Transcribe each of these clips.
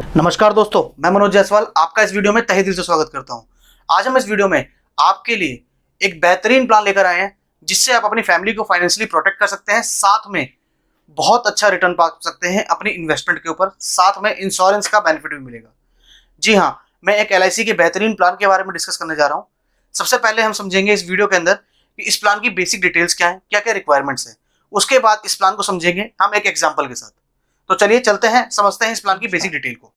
नमस्कार दोस्तों, मैं मनोज जायसवाल आपका इस वीडियो में तहे दिल से स्वागत करता हूं। आज हम इस वीडियो में आपके लिए एक बेहतरीन प्लान लेकर आए हैं जिससे आप अपनी फैमिली को फाइनेंशियली प्रोटेक्ट कर सकते हैं, साथ में बहुत अच्छा रिटर्न पा सकते हैं अपनी इन्वेस्टमेंट के ऊपर, साथ में इंश्योरेंस का बेनिफिट भी मिलेगा। जी हाँ, मैं एक LIC के बेहतरीन प्लान के बारे में डिस्कस करने जा रहा हूँ। सबसे पहले हम समझेंगे इस वीडियो के अंदर कि इस प्लान की बेसिक डिटेल्स क्या है, क्या क्या रिक्वायरमेंट्स है। उसके बाद इस प्लान को समझेंगे हम एक एग्जाम्पल के साथ। तो चलिए चलते हैं, समझते हैं इस प्लान की बेसिक डिटेल को।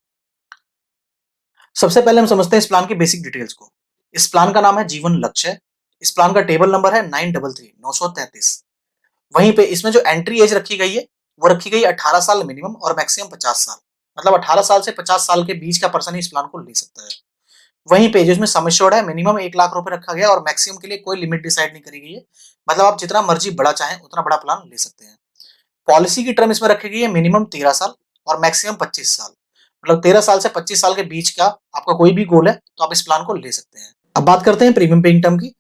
सबसे पहले हम समझते हैं इस प्लान की बेसिक डिटेल्स को। इस प्लान का नाम है जीवन लक्ष्य। इस प्लान का टेबल नंबर है 933 वहीं पे इसमें जो एंट्री एज रखी गई है वो रखी गई 18 साल मिनिमम और मैक्सिमम 50 साल। मतलब 18 साल से 50 साल के बीच का पर्सन इस प्लान को ले सकता है। वहीं पे जो इसमें सम एश्योर्ड है मिनिमम 1 लाख रुपए रखा गया और मैक्सिमम के लिए कोई लिमिट डिसाइड नहीं करी गई है। मतलब आप जितना मर्जी बड़ा चाहें उतना बड़ा प्लान ले सकते हैं। पॉलिसी की टर्म इसमें रखी गई है मिनिमम 13 साल और मैक्सिमम 25 साल। मतलब 13 साल से 25 साल के बीच का आपका कोई भी गोल है तो आप इस प्लान को ले सकते हैं। अब बात करते हैं प्रीमियम पेइंग टर्म की।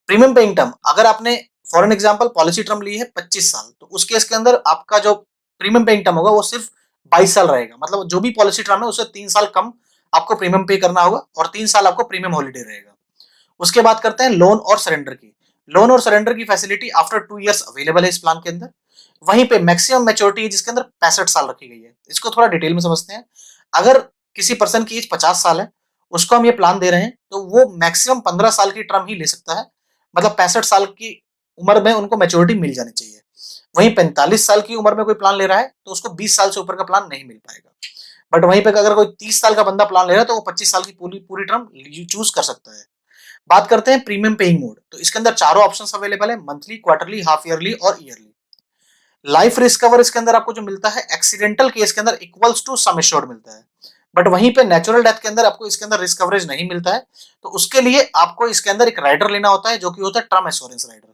प्रीमियम पेइंग टर्म, अगर आपने for an example policy term ली है 25 साल, तो उस केस के अंदर आपका जो प्रीमियम पेइंग टर्म होगा वो सिर्फ 22 साल रहेगा। मतलब जो भी पॉलिसी टर्म है उससे 3 साल कम आपको प्रीमियम पे करना होगा और 3 साल आपको प्रीमियम हॉलीडे रहेगा। उसके बाद करते हैं लोन और सरेंडर की। लोन और सरेंडर की फैसिलिटी आफ्टर 2 इयर्स अवेलेबल है इस प्लान के अंदर। वहीं पे मैक्सिमम मैच्योरिटी एज जिसके अंदर 65 साल रखी गई है। इसको थोड़ा डिटेल में समझते हैं। अगर किसी पर्सन की एज 50 साल है, उसको हम ये प्लान दे रहे हैं, तो वो मैक्सिमम 15 साल की टर्म ही ले सकता है। मतलब 65 साल की उम्र में उनको मैच्योरिटी मिल जानी चाहिए। वहीं 45 साल की उम्र में कोई प्लान ले रहा है तो उसको 20 साल से ऊपर का प्लान नहीं मिल पाएगा। बट वहीं पे अगर कोई 30 साल का बंदा प्लान ले रहा है तो वो 25 साल की पूरी पूरी टर्म चूज कर सकता है। बात करते हैं प्रीमियम पेइंग मोड। तो इसके अंदर चारों ऑप्शंस अवेलेबल है, मंथली, क्वार्टरली, हाफ ईयरली और ईयरली। लाइफ रिस्क कवर इसके अंदर आपको जो मिलता है एक्सीडेंटल केस के अंदर इक्वल्स टू सम एश्योर्ड मिलता है। बट वहीं पे नेचुरल डेथ के अंदर आपको इसके अंदर रिस्क कवरेज नहीं मिलता है। तो उसके लिए आपको इसके अंदर एक राइडर लेना होता है जो कि होता है टर्म एश्योरेंस राइडर।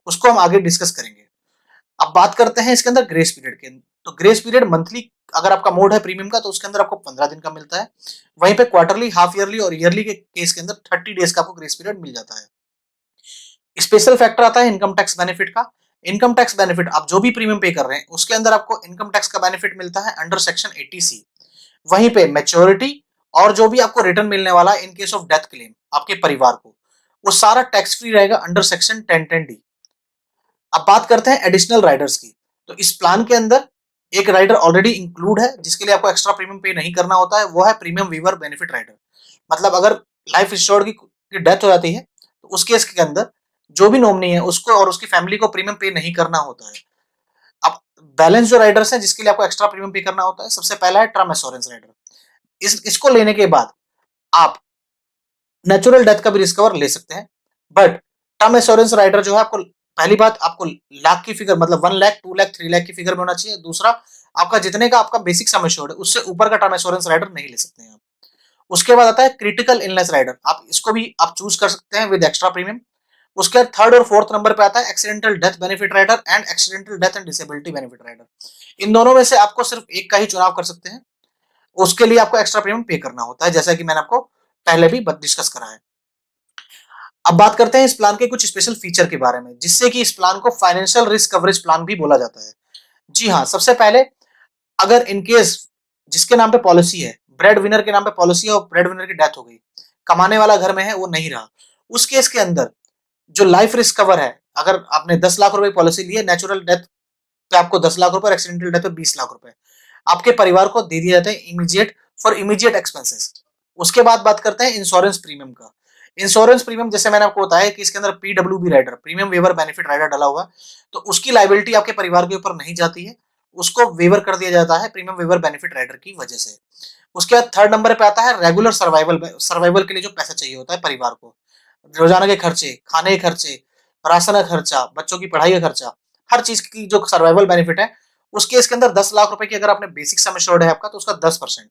उसको हम आगे डिस्कस करेंगे। अब बात करते हैं इसके अंदर ग्रेस पीरियड के। तो ग्रेस पीरियड मंथली अगर आपका मोड है प्रीमियम का तो उसके अंदर आपको 15 दिन का मिलता है। वहीं पे क्वार्टरली, हाफ ईयरली और ईयरली के केस के अंदर 30 डेज का आपको ग्रेस पीरियड मिल जाता है। स्पेशल फैक्टर आता है इनकम टैक्स बेनिफिट का। इनकम टैक्स बेनिफिट, आप जो भी प्रीमियम पे कर रहे हैं उसके अंदर आपको इनकम टैक्स का बेनिफिट मिलता है अंडर सेक्शन 80C। वहीं पे मैच्योरिटी और जो भी आपको रिटर्न मिलने वाला है in case of death claim आपके परिवार को, वो सारा टैक्स फ्री रहेगा अंडर सेक्शन 1010D। अब बात करते हैं एडिशनल राइडर्स की। तो इस प्लान के अंदर एक राइडर ऑलरेडी इंक्लूड है जिसके लिए आपको एक्स्ट्रा प्रीमियम पे नहीं करना होता है, वो है प्रीमियम वीवर बेनिफिट राइडर। मतलब अगर लाइफ इंश्योर्ड की डेथ हो जाती है तो उस केस के अंदर जो भी नॉमिनी है उसको और उसकी फैमिली को प्रीमियम पे नहीं करना होता है। अब बैलेंस जो राइडर्स हैं जिसके लिए आपको एक्स्ट्रा प्रीमियम पे करना होता है, सबसे पहला है टर्म एश्योरेंस राइडर। इसको लेने के बाद आप नेचुरल डेथ का भी रिस्क कवर ले सकते हैं। बट टर्म एश्योरेंस राइडर जो है आपको, पहली बात आपको लाख की फिगर, मतलब 1 लाख, 2 लाख, 3 लाख की फिगर में होना चाहिए। दूसरा, आपका जितने का आपका बेसिक सम एश्योर्ड है उससे ऊपर का टर्म एश्योरेंस राइडर नहीं ले सकते हैं आप। उसके बाद आता है क्रिटिकल इलनेस राइडर। आप इसको भी आप चूज कर सकते हैं विद एक्स्ट्रा प्रीमियम। उसके बाद थर्ड और फोर्थ नंबर पे आता है accidental death benefit rider and accidental death and disability benefit rider. इन दोनों में से आपको सिर्फ एक का ही चुनाव कर सकते हैं। उसके लिए आपको एक्स्ट्रा प्रीमियम पे करना होता है, जैसा कि मैंने आपको पहले भी डिस्कस करा है। अब बात करते हैं इस प्लान के कुछ स्पेशल फीचर के बारे में जिससे कि इस प्लान को फाइनेंशियल रिस्क कवरेज प्लान भी बोला जाता है। जी हाँ, सबसे पहले अगर इनकेस जिसके नाम पे पॉलिसी है, ब्रेड विनर के नाम पे पॉलिसी है और ब्रेड विनर की डेथ हो गई, कमाने वाला घर में है वो नहीं रहा, उस केस के अंदर जो लाइफ रिस्क कवर है, अगर आपने 10 लाख रुपए पॉलिसी ली है, नेचुरल डेथ पे आपको 10 लाख रुपए और एक्सीडेंटल डेथ पे 20 लाख रुपए आपके परिवार को दे दिए जाते हैं इमीडिएट फॉर इमीडिएट एक्सपेंसेस। उसके बाद बात करते हैं इंश्योरेंस प्रीमियम का। इंश्योरेंस प्रीमियम जैसे मैंने आपको बताया कि इसके अंदर PWB rider, premium waiver benefit rider डाला हुआ, तो उसकी लाइबिलिटी आपके परिवार के ऊपर नहीं जाती है, उसको वेवर कर दिया जाता है प्रीमियम वेवर बेनिफिट राइडर की वजह से। उसके बाद थर्ड नंबर पे आता है रेगुलर सर्वाइवल। सर्वाइवल के लिए जो पैसा चाहिए होता है परिवार को, रोजाना के खर्चे, खाने के खर्चे, राशन का खर्चा, बच्चों की पढ़ाई का खर्चा, हर चीज की जो सर्वाइवल बेनिफिट है, उस केस के अंदर 10 लाख रुपए की अगर आपने बेसिक सम एश्योर्ड है आपका, तो उसका 10%,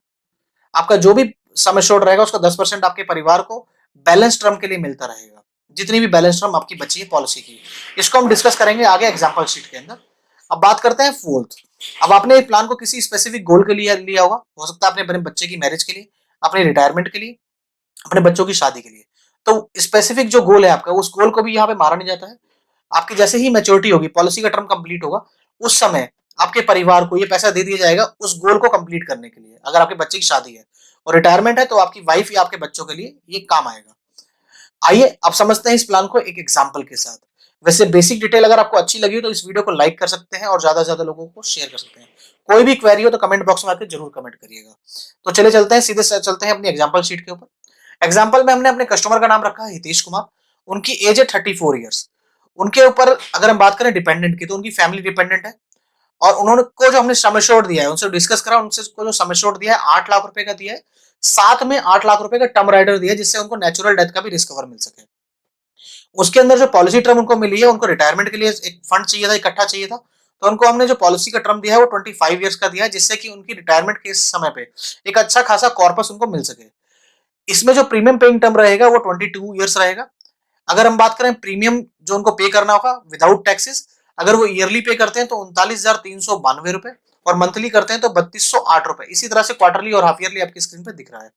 आपका जो भी सम एश्योर्ड रहेगा उसका 10% आपके परिवार को बैलेंस टर्म के लिए मिलता रहेगा, जितनी भी बैलेंस टर्म आपकी बची है पॉलिसी की। इसको हम डिस्कस करेंगे आगे एग्जांपल शीट के अंदर। अब बात करते हैं फोर्थ। अब आपने एक प्लान को किसी स्पेसिफिक गोल के लिए लिया होगा, हो सकता है अपने अपने बच्चे की मैरिज के लिए, अपने रिटायरमेंट के लिए, अपने बच्चों की शादी के लिए। तो स्पेसिफिक जो गोल है आपका, उस गोल को भी यहाँ पे मारा नहीं जाता है। आपकी जैसे ही मैच्योरिटी होगी, पॉलिसी का टर्म कंप्लीट होगा, उस समय आपके परिवार को ये पैसा दे दिया जाएगा उस गोल को कंप्लीट करने के लिए। अगर आपके बच्चे की शादी है और रिटायरमेंट है तो आपकी वाइफ या आपके बच्चों के लिए ये काम आएगा। आइए अब समझते हैं इस प्लान को एक एग्जांपल के साथ। वैसे बेसिक डिटेल अगर आपको अच्छी लगी हो तो इस वीडियो को लाइक कर सकते हैं और ज्यादा से ज्यादा लोगों को शेयर कर सकते हैं। कोई भी क्वेरी हो तो कमेंट बॉक्स में आकर जरूर कमेंट करिएगा। तो चले चलते हैं सीधे चलते हैं अपनी एग्जांपल शीट के ऊपर। एग्जांपल में हमने अपने कस्टमर का नाम रखा है हितेश कुमार। उनकी एज है 34 ईयर्स। उनके ऊपर अगर हम बात करें डिपेंडेंट की तो उनकी फैमिली डिपेंडेंट है और उन्होंने को जो हमने सम एश्योर्ड दिया है उनसे डिस्कस करा, उनसे को जो सम एश्योर्ड दिया है 8 लाख रुपए का दिया है। साथ में 8 लाख रुपए का टर्म राइडर दिया है जिससे उनको नेचुरल डेथ का भी रिस्क कवर मिल सके। उसके अंदर जो पॉलिसी टर्म उनको मिली है, उनको रिटायरमेंट के लिए एक फंड चाहिए था, इकट्ठा चाहिए था, तो उनको हमने जो पॉलिसी का टर्म दिया है वो 25 ईयर्स का दिया है जिससे कि उनकी रिटायरमेंट के समय पे एक अच्छा खासा कॉर्पस उनको मिल सके। इसमें जो प्रीमियम पेइंग टर्म रहेगा वो 22 ईयर्स रहेगा। अगर हम बात करें प्रीमियम जो उनको पे करना होगा विदाउट टैक्सेस, अगर वो ईयरली पे करते हैं तो 39,392 रुपए और मंथली करते हैं तो 3208 रुपए। इसी तरह से क्वार्टरली और हाफ ईयरली आपकी स्क्रीन पे दिख रहा है।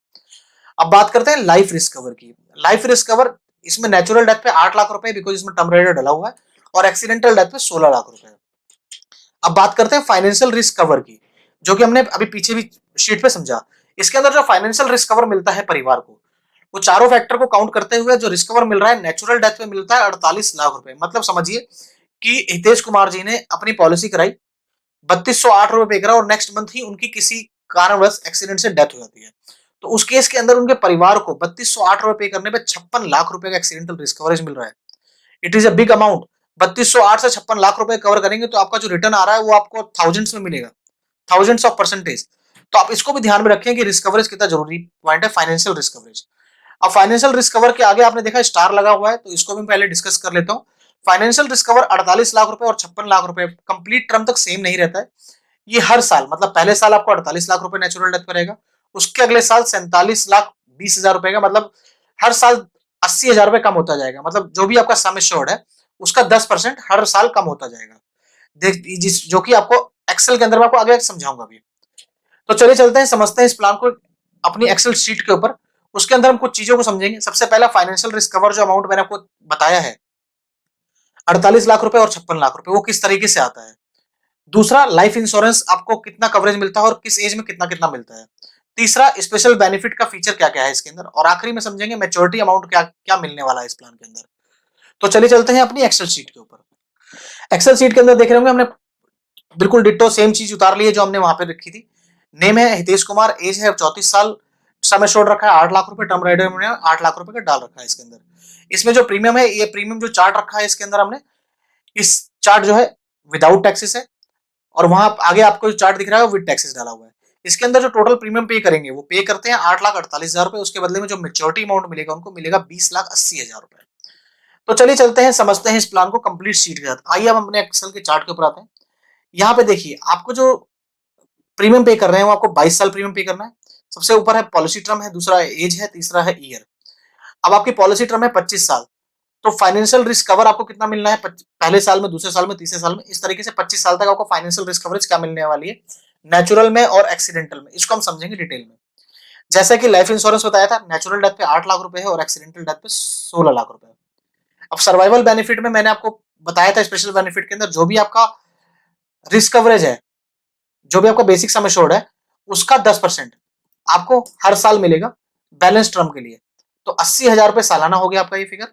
अब बात करते हैं लाइफ रिस्क कवर की। लाइफ रिस्क कवर इसमें नेचुरल डेथ पे 8 लाख रुपए बिकॉज इसमें टर्म राइडर डला हुआ है और एक्सीडेंटल डेथ पे 16 लाख रुपए। अब बात करते हैं फाइनेंशियल रिस्क कवर की, जो कि हमने अभी पीछे भी शीट पे समझा। इसके अंदर जो फाइनेंशियल रिस्क कवर मिलता है परिवार को, वो चारों फैक्टर को काउंट करते हुए जो रिस्क कवर मिल रहा है नेचुरल डेथ पे मिलता है 48 लाख रुपए। मतलब समझिए कि हितेश कुमार जी ने अपनी पॉलिसी कराई, 3208 रुपए पे करा और नेक्स्ट मंथ ही उनकी किसी कारणवश एक्सीडेंट से डेथ हो जाती है। तो उस केस के अंदर उनके परिवार को 3208 रुपए पे करने पे 56 लाख रुपए का एक्सीडेंटल रिस्क कवरेज मिल रहा है। It is a big amount. 3208 से 56 लाख रुपए कवर करेंगे तो आपका जो रिटर्न आ रहा है वो आपको थाउजेंड्स में मिलेगा, थाउजेंड्स ऑफ परसेंटेज। तो आप इसको भी ध्यान में रखें कि रिस्क कवरेज कितना जरूरी पॉइंट है, फाइनेंशियल रिस्क कवरेज। अब फाइनेंशियल रिस्क कवर के आगे आपने देखा स्टार लगा हुआ है, तो इसको भी पहले डिस्कस कर लेता हूँ। फाइनेंशियल रिस्क कवर 48 लाख रुपए और 56 लाख रुपए कंप्लीट टर्म तक सेम नहीं रहता है। ये हर साल, मतलब पहले साल आपको 48 लाख रुपए नेचुरल डेथ पर रहेगा, उसके अगले साल 47,20,000 रुपए का, मतलब हर साल 80,000 रुपए कम होता जाएगा। मतलब जो भी आपका सम एश्योर्ड है उसका 10% हर साल कम होता जाएगा। देख जिस जो कि आपको एक्सेल के अंदर मैं आपको आगे समझाऊंगा अभी। तो चलिए चलते हैं, समझते हैं इस प्लान को अपनी एक्सेल शीट के ऊपर। उसके अंदर हम कुछ चीजों को समझेंगे। सबसे पहला फाइनेंशियल रिस्क कवर जो अमाउंट मैंने आपको बताया है 48 लाख रुपए और 56 लाख रुपए, वो किस तरीके से आता है। दूसरा, लाइफ इंश्योरेंस आपको कितना कवरेज मिलता है और किस एज में कितना कितना मिलता है। तीसरा, स्पेशल बेनिफिट का फीचर क्या क्या है इसके अंदर। और आखिरी में समझेंगे मैच्योरिटी अमाउंट क्या क्या मिलने वाला है इस प्लान के अंदर। तो चलिए चलते हैं अपनी एक्सेल शीट के ऊपर। एक्सेल शीट के अंदर देख रहे होंगे हमने बिल्कुल डिट्टो सेम चीज उतार ली है जो हमने वहां पे रखी थी। नेम है हितेश कुमार, एज है 34 साल, समय छोड़ रखा है 8 लाख रुपए, टर्म राइडर में 8 लाख रुपए का डाल रखा है इसके अंदर। इसमें जो प्रीमियम है, ये प्रीमियम जो चार्ट रखा है इसके अंदर हमने, इस चार्ट जो है विदाउट टैक्सेस है और वहां आगे आपको जो चार्ट दिख रहा है वो विद टैक्सेस डाला हुआ है। इसके अंदर जो टोटल प्रीमियम पे करेंगे वो पे करते हैं 8,48,000 रुपए। उसके बदले में जो मेच्योरिटी अमाउंट मिलेगा उनको मिलेगा 20,80,000 रुपए। तो चलिए चलते हैं, समझते हैं इस प्लान को कंप्लीट शीट के साथ। आइए हम अपने एक्सेल के चार्ट के ऊपर आते हैं। यहाँ पे देखिए आपको जो प्रीमियम पे कर रहे हैं वो आपको 22 साल प्रीमियम पे करना है। सबसे ऊपर है पॉलिसी टर्म है, दूसरा एज है, तीसरा है ईयर। अब आपकी पॉलिसी टर्म है 25 साल, तो फाइनेंशियल रिस्क कवर आपको कितना मिलना है पहले साल में, दूसरे साल में, तीसरे साल में, इस तरीके से 25 साल तक आपको फाइनेंशियल रिस्क कवरेज क्या मिलने वाली है नेचुरल में और एक्सीडेंटल में। इसको हम समझेंगे डिटेल में। जैसे कि लाइफ इंश्योरेंस बताया था, नेचुरल डेथ पे 8 लाख रुपए है और एक्सीडेंटल डेथ पे 16 लाख रुपए है। अब सर्वाइवल बेनिफिट में मैंने आपको बताया था स्पेशल बेनिफिट के अंदर जो भी आपका रिस्क कवरेज है, जो भी आपका बेसिक सम एश्योर्ड है, उसका 10% आपको हर साल मिलेगा बैलेंस टर्म के लिए। तो 80,000 रुपए सालाना हो गया आपका ये फिगर।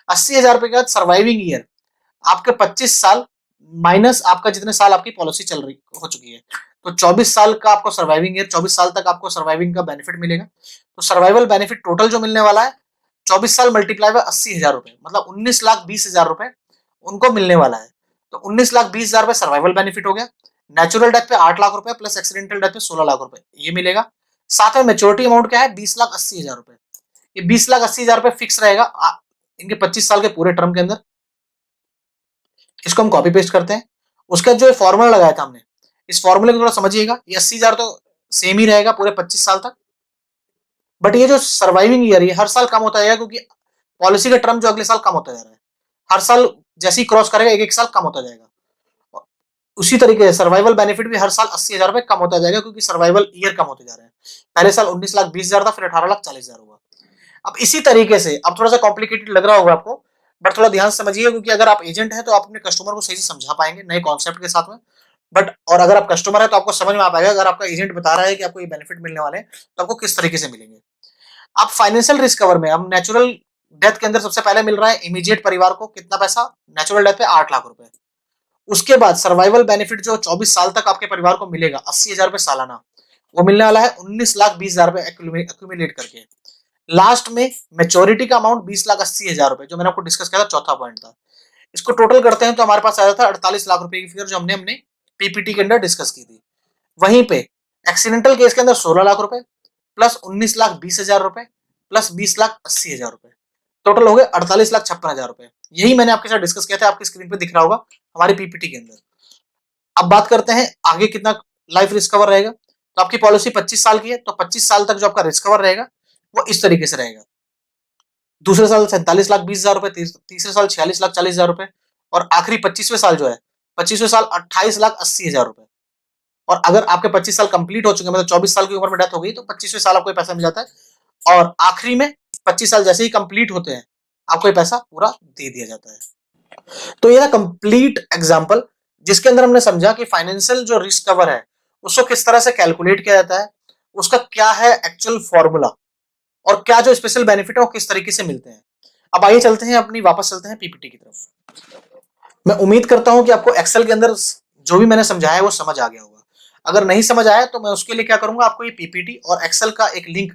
80,000 रुपए के बाद सर्वाइविंग ईयर आपके 25 साल माइनस आपका जितने साल आपकी पॉलिसी चल रही हो चुकी है, तो 24 साल का आपको सर्वाइविंग ईयर, 24 साल तक आपको सर्वाइविंग का बेनिफिट मिलेगा। तो सर्वाइवल बेनिफिट टोटल जो मिलने वाला है 24 साल मल्टीप्लाई बाय 80,000 रुपए, मतलब 19,20,000 रुपए उनको मिलने वाला है। तो 19,20,000 रुपए सर्वाइवल बेनिफिट हो गया। नेचुरल डेथ पे 8 लाख रुपए प्लस एक्सीडेंटल डेथ पे 16 लाख रुपए ये मिलेगा। साथ में मेच्योरिटी अमाउंट क्या है 20,80,000 रुपए। ये 20,80,000 रुपए फिक्स रहेगा इनके 25 साल के पूरे टर्म के अंदर। इसको हम कॉपी पेस्ट करते हैं। उसका जो फॉर्मूला लगाया था हमने, इस फॉर्मूले को थोड़ा समझिएगा। ये 80,000 तो सेम ही रहेगा पूरे 25 साल तक, बट ये जो सर्वाइविंग ईयर ये हर साल कम होता जाएगा क्योंकि पॉलिसी का टर्म जो अगले साल कम होता जा रहा है। हर साल जैसे ही क्रॉस करेगा एक एक साल कम होता जाएगा। उसी तरीके से सर्वाइवल बेनिफिट भी हर साल 80,000 रुपए कम होता जाएगा क्योंकि सर्वाइवल ईयर कम होते जा रहे हैं। पहले साल 19,20,000 था, फिर 18,40,000 हुआ। अब इसी तरीके से, अब थोड़ा सा कॉम्प्लिकेटेड लग रहा होगा आपको, बट थोड़ा ध्यान से समझिए क्योंकि अगर आप एजेंट हैं तो आप अपने कस्टमर को सही से समझा पाएंगे नए कॉन्सेप्ट के साथ में। बट और अगर आप कस्टमर है तो आपको समझ में आ पाएगा, अगर आपका एजेंट बता रहा है कि आपको ये बेनिफिट मिलने वाले हैं तो आपको किस तरीके से मिलेंगे। अब फाइनेंशियल रिस्क कवर में हम नेचुरल डेथ के अंदर सबसे पहले मिल रहा है इमीडिएट परिवार को कितना पैसा, नेचुरल डेथ पे 8 लाख रुपए। उसके बाद सर्वाइवल बेनिफिट जो 24 साल तक आपके परिवार को मिलेगा 80,000 रुपए सालाना, वो मिलने वाला है 19,20,000 रुपए एक्यूमुलेट करके। लास्ट में मेच्योरिटी का अमाउंट 20,80,000 रुपए, जो मैंने आपको डिस्कस किया था, चौथा पॉइंट था। इसको टोटल करते हैं तो हमारे पास आया था 48 लाख रुपए की फिगर, जो हमने हमने पीपीटी के अंदर डिस्कस की थी। वहीं पे एक्सीडेंटल केस के अंदर 16 लाख रुपए प्लस 19,20,000 रुपए प्लस 20,80,000 रुपए, टोटल हो गए 48,56,000 रुपए। यही मैंने आपके साथ डिस्कस किया था, आपकी स्क्रीन पे दिख रहा होगा हमारी पीपीटी के अंदर। अब बात करते हैं आगे कितना लाइफ रिस्क कवर रहेगा। तो आपकी पॉलिसी 25 साल की है, तो 25 साल तक जो आपका रिस्क कवर रहेगा वो इस तरीके से रहेगा। दूसरे साल 47,20,000 रुपए, तीसरे साल 46,40,000 रुपए, और आखिरी 25वें साल जो है, 25वें साल 28,80,000 रुपए। और अगर आपके 25 साल कंप्लीट हो चुके हैं, मतलब 24 साल की उम्र में डेथ हो गई, तो 25वें साल आपको पैसा मिल जाता है, और आखिरी में 25 साल जैसे ही कंप्लीट होते हैं आपको ये पैसा पूरा दे दिया जाता है। तो ये था कंप्लीट एग्जांपल, जिसके अंदर हमने समझा कि फाइनेंशियल जो रिस्क कवर है उसको किस तरह से कैलकुलेट किया जाता है, उसका क्या है एक्चुअल फॉर्मूला, और क्या जो स्पेशल बेनिफिट है वो किस तरीके से मिलते हैं। अब आइए चलते हैं अपनी, वापस चलते हैं पीपीटी की तरफ। मैं उम्मीद करता हूं कि आपको एक्सेल के अंदर जो भी मैंने समझाया है वो समझ आ गया होगा। अगर नहीं समझ आया तो मैं उसके लिए क्या करूंगा, आपको ये पीपीटी और एक्सेल का एक लिंक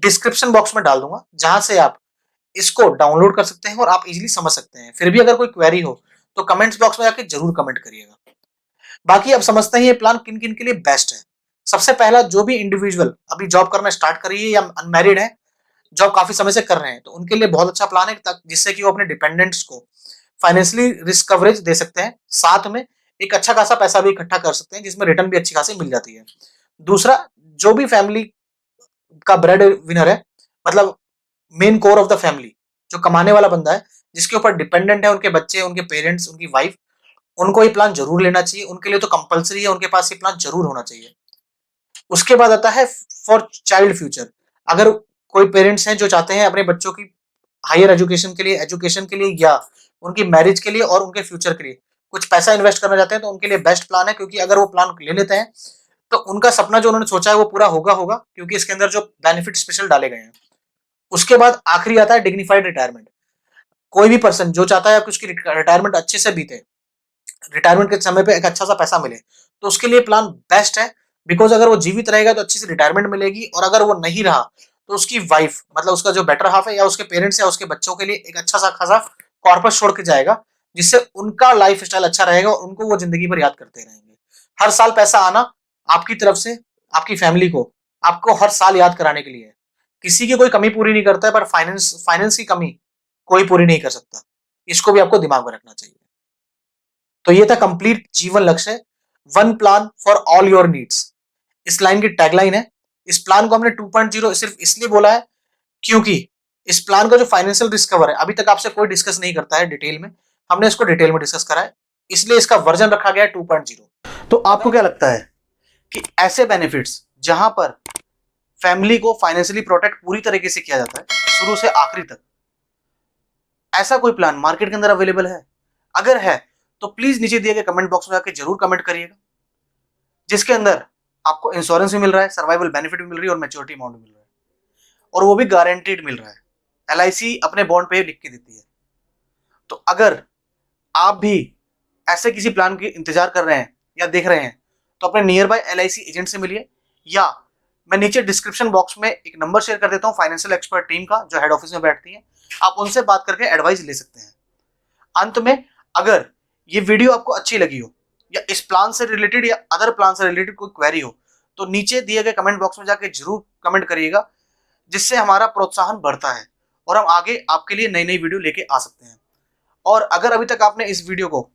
डिस्क्रिप्शन बॉक्स में डाल दूंगा, जहां से आप इसको डाउनलोड कर सकते हैं और आप इजीली समझ सकते हैं। फिर भी अगर कोई क्वेरी हो तो कमेंट्स बॉक्स में जाके जरूर कमेंट करिएगा। बाकी अब समझते हैं ये प्लान किन किन के लिए बेस्ट है। सबसे पहला, जो भी इंडिविजुअल अभी जॉब करना स्टार्ट कर रही है या अनमैरिड है, जॉब काफी समय से कर रहे हैं, तो उनके लिए बहुत अच्छा प्लान है, जिससे कि वो अपने डिपेंडेंट्स को फाइनेंशियली रिस्क कवरेज दे सकते हैं, साथ में एक अच्छा खासा पैसा भी इकट्ठा कर सकते हैं, जिसमें रिटर्न भी अच्छी खासी मिल जाती है। दूसरा, जो भी फैमिली का ब्रेड विनर है, मतलब main core of the family, जो कमाने वाला बंदा है, जिसके ऊपर डिपेंडेंट है उनके बच्चे, उनके पेरेंट्स, उनकी वाइफ, उनको ये प्लान जरूर लेना चाहिए। उनके लिए तो कंपलसरी है, उनके पास ये प्लान जरूर होना चाहिए। उसके बाद आता है फॉर चाइल्ड फ्यूचर। अगर कोई पेरेंट्स हैं जो चाहते हैं अपने बच्चों की हायर एजुकेशन के लिए या उनकी मैरिज के लिए और उनके फ्यूचर के लिए कुछ पैसा इन्वेस्ट करना चाहते हैं, तो उनके लिए बेस्ट प्लान है, क्योंकि अगर वो प्लान ले लेते हैं तो उनका सपना जो उन्होंने सोचा है वो पूरा होगा होगा, क्योंकि इसके अंदर जो बेनिफिट स्पेशल डाले गए हैं। उसके बाद आखिरी आता है डिग्निफाइड रिटायरमेंट। कोई भी पर्सन जो चाहता है कि उसकी रिटायरमेंट अच्छे से बीते, रिटायरमेंट के समय पे एक अच्छा सा पैसा मिले, तो उसके लिए प्लान बेस्ट है। बिकॉज अगर वो जीवित रहेगा तो अच्छी सी रिटायरमेंट मिलेगी, और अगर वो नहीं रहा तो उसकी वाइफ, मतलब उसका जो बेटर हाफ है, या उसके पेरेंट्स या उसके बच्चों के लिए एक अच्छा सा खासा कॉर्पस छोड़ के जाएगा, जिससे उनका लाइफ स्टाइल अच्छा रहेगा और उनको वो जिंदगी भर याद करते रहेंगे। हर साल पैसा आना आपकी तरफ से आपकी फैमिली को, आपको हर साल याद कराने के लिए है। किसी की कोई कमी पूरी नहीं करता है, पर फाइनेंस की कमी कोई पूरी नहीं कर सकता। इसको भी आपको दिमाग में रखना चाहिए। तो ये था कंप्लीट जीवन लक्ष्य, one plan for all your needs. इस लाइन की टैगलाइन है। इस प्लान को हमने 2.0 सिर्फ इसलिए बोला है क्योंकि इस प्लान का जो फाइनेंशियल रिस्क कवर है अभी तक आपसे कोई डिस्कस नहीं करता है डिटेल में, हमने इसको डिटेल में डिस्कस करा है, इसलिए इसका वर्जन रखा गया है 2.0। तो आपको क्या लगता है कि ऐसे बेनिफिट्स जहां पर फैमिली को फाइनेंशियली प्रोटेक्ट पूरी तरीके से किया जाता है शुरू से आखिरी तक, ऐसा कोई प्लान मार्केट के अंदर अवेलेबल है? अगर है तो प्लीज नीचे दिए गए कमेंट बॉक्स में जाकर जरूर कमेंट करिएगा, जिसके अंदर आपको इंश्योरेंस भी मिल रहा है, सर्वाइवल बेनिफिट भी मिल रही है और मैच्योरिटी अमाउंट भी मिल रहा है, और वो भी गारंटीड मिल रहा है। एलआईसी अपने बॉन्ड पे लिख के देती है। तो अगर आप भी ऐसे किसी प्लान की इंतजार कर रहे हैं या देख रहे हैं, तो अपने नियर बाय एलआईसी एजेंट से मिलिए, या मैं नीचे डिस्क्रिप्शन बॉक्स में एक नंबर शेयर कर देता हूं फाइनेंशियल एक्सपर्ट टीम का, जो हेड ऑफिस में बैठती है, आप उनसे बात करके एडवाइस ले सकते हैं। अंत में, अगर ये वीडियो आपको अच्छी लगी हो, या इस प्लान से रिलेटेड या अदर प्लान से रिलेटेड कोई क्वेरी हो, तो नीचे दिए गए कमेंट बॉक्स में जाके जरूर कमेंट करिएगा, जिससे हमारा प्रोत्साहन बढ़ता है और हम आगे आपके लिए नई नई वीडियो लेके आ सकते हैं। और अगर अभी तक आपने इस वीडियो को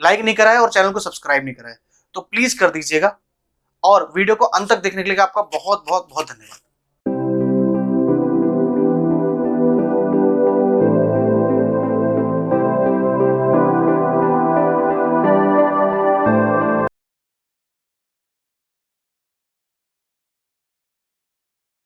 लाइक नहीं करा है और चैनल को सब्सक्राइब नहीं करा है, तो प्लीज कर दीजिएगा। और वीडियो को अंत तक देखने के लिए आपका बहुत बहुत बहुत धन्यवाद।